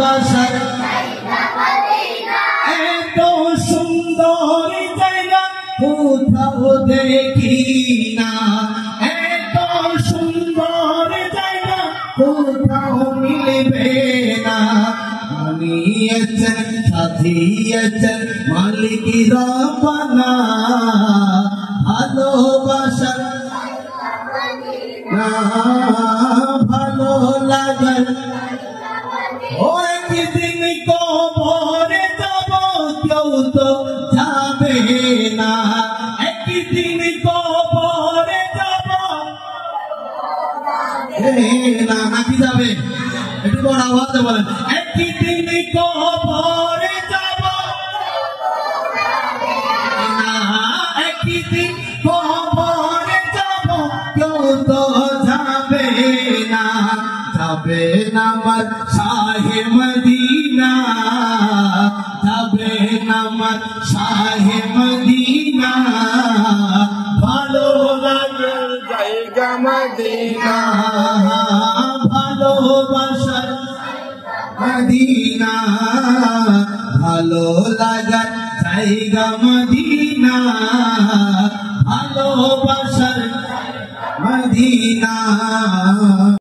ভালোবাসার এত সুন্দর জায়গা কোথাও দেখি না, এত সুন্দর জায়গা কোথাও মিলবে না। আনিয়েছেন সাজিয়েছেন মালিক রব্বানা ভালোবাসার না ভালো লাগার। ও একদিন কবরে যাব কেউ তো যাবে না, একদিন কবরে যাব না, নাকি যাবে? একটু বড় আওয়াজে বলেন, একদিন কবরে যাব না, একদিন কবরে যাব কেউ তো যাবে না। যাবে না আমার শাহে মদিনা, যাবে না আমার শাহে মদিনা, ভালো লাগে জায়গা মদিনা, ভালোবাসার মদিনা, ভালো লাগার জায়গা মদিনা, ভালোবাসার মদিনা।